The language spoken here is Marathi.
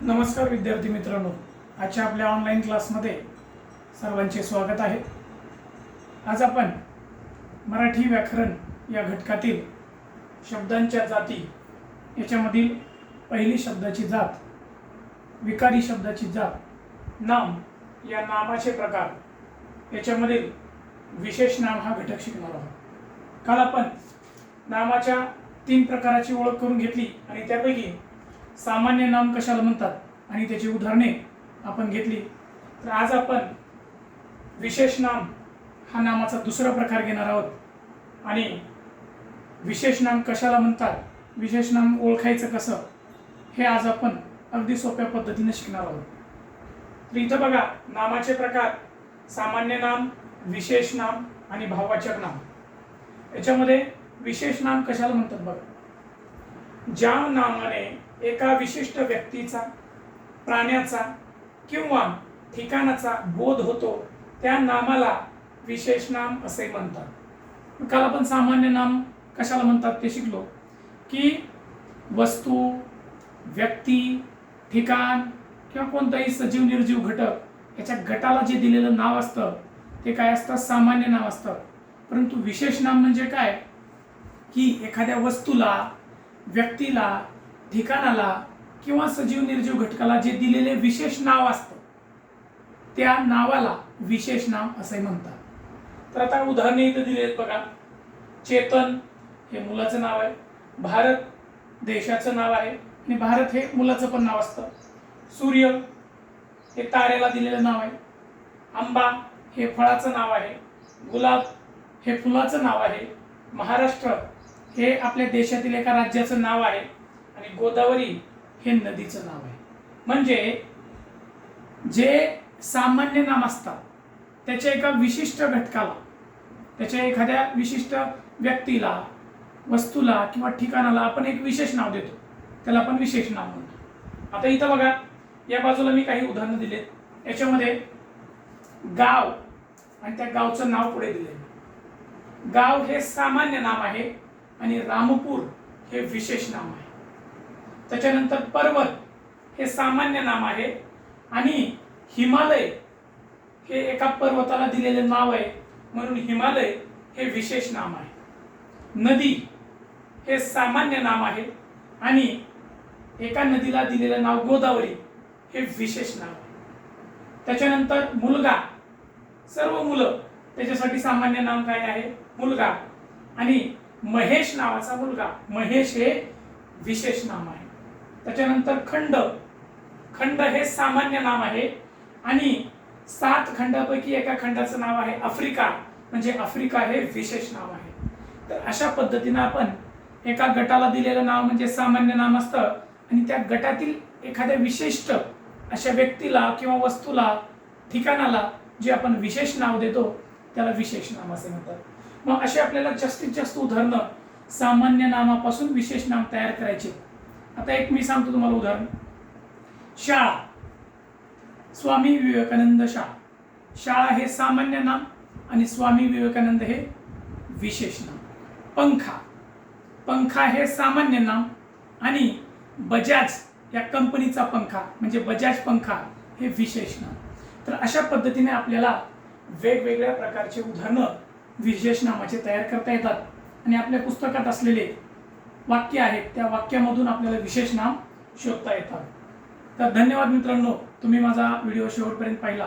नमस्कार विद्यार्थी मित्रांनो, आजच्या आपल्या ऑनलाईन क्लासमध्ये सर्वांचे स्वागत आहे। आज आपण मराठी व्याकरण या घटकातील शब्दांच्या जाती याच्यामधील पहिली शब्दाची जात, विकारी शब्दाची जात, नाम या नामाचे प्रकार याच्यामधील विशेष नाम हा घटक शिकणार आहोत। काल आपण नामाच्या 3 प्रकाराची ओळख करून घेतली आणि त्यापैकी सामान्य नाम कशाला म्हणतात आणि त्याची उदाहरणे आपण घेतली। तर आज आपण विशेष नाम हा नामाचा दुसरा प्रकार घेणार आहोत आणि विशेष नाम कशाला म्हणतात, विशेष नाम ओळखायचं कसं हे आज आपण अगदी सोप्या पद्धतीने शिकणार आहोत। तर इथं बघा, नामाचे प्रकार सामान्य नाम, विशेष नाम आणि भाववाचक नाम। याच्यामध्ये विशेष नाम कशाला म्हणतात बघा, ज्या नामाने एका विशिष्ट व्यक्तीचा, प्राण्याचा किंवा ठिकाणाचा बोध होतो त्या नामाला विशेष नाम असे म्हणतात। काल आपण सामान्य नाम कशाला म्हणतात ते शिकलो की वस्तू, व्यक्ती, ठिकाण किंवा कोणताही सजीव निर्जीव घटक याच्या गटाला जे दिलेलं नाव असतं ते काय असतं, सामान्य नाव असतं। परंतु विशेष नाम म्हणजे काय की एखाद्या वस्तूला, व्यक्तीला, ठिकाणाला किंवा सजीव निर्जीव घटकाला जे दिलेले विशेष नाव असतं त्या नावाला विशेष नाम असे म्हणतात। तर आता उदाहरणे इथे दिली आहेत बघा। चेतन हे मुलाचं नाव आहे, भारत देशाचं नाव आहे आणि भारत हे मुलाचं पण नाव असतं। सूर्य हे ताऱ्याला दिलेलं नाव आहे, आंबा हे फळाचं नाव आहे, गुलाब हे फुलाचं नाव आहे, महाराष्ट्र हे आपल्या देशातील एका राज्याचं नाव आहे आणि गोदावरी हे नदीचं नाव आहे। म्हणजे जे सामान्य नाम असतात त्याच्या एका विशिष्ट घटकाला, त्याच्या एखाद्या विशिष्ट व्यक्तीला, वस्तूला किंवा ठिकाणाला आपण एक विशेष नाव देतो, त्याला आपण विशेष नाव म्हणतो। आता इथं बघा, या बाजूला मी काही उदाहरणं दिलेत। याच्यामध्ये गाव आणि त्या गावचं नाव पुढे दिले। गाव हे सामान्य नाम आहे आणि रामपूर हे विशेष नाम आहे। त्याच्यानंतर पर्वत हे सामान्य नाम आहे आणि हिमालय हे एका पर्वताला दिलेले नाव आहे म्हणून हिमालय हे विशेष नाम आहे। नदी हे सामान्य नाम आहे आणि एका नदीला दिलेले नाव गोदावरी हे विशेष नाव आहे। त्याच्यानंतर मुलगा, सर्व मुलं त्याच्यासाठी सामान्य नाम काय आहे, मुलगा। आणि महेश नावाचा मुलगा, महेश हे विशेष नाम आहे। त्याच्यानंतर खंड, खंड हे सामान्य नाम आहे आणि 7 खंडापैकी एका खंडाचं नाव आहे आफ्रिका, म्हणजे आफ्रिका हे विशेष नाव आहे। तर अशा पद्धतीने आपण एका गटाला दिलेलं नाव म्हणजे सामान्य नाम असतं आणि त्या गटातील एखाद्या विशिष्ट अशा व्यक्तीला किंवा वस्तूला, ठिकाणाला जे आपण विशेष नाव देतो त्याला विशेष नाम असे म्हणतात। मग असे आपल्याला जास्तीत जास्त उदाहरणं सामान्य नामापासून विशेष नाम तयार करायचे। आता एक मी सांगतो तुम्हाला उदाहरण। शाळा, स्वामी विवेकानंद शाळा, शाळा हे सामान्य नाम आणि स्वामी विवेकानंद हे विशेष नाम। पंखा, पंखा हे सामान्य नाम आणि बजाज या कंपनीचा पंखा म्हणजे बजाज पंखा हे विशेष नाम। तर अशा पद्धतीने आपल्याला वेगवेगळ्या प्रकारचे उदाहरणं विशेष नामाचे तयार करता येतात आणि आपल्या पुस्तकात असलेले वाक्य आहेत त्या वाक्यामधून आपल्याला विशेष नाम शोधता येतात। तर धन्यवाद मित्रांनो, तुम्ही माझा व्हिडिओ शेवटपर्यंत पाहिला।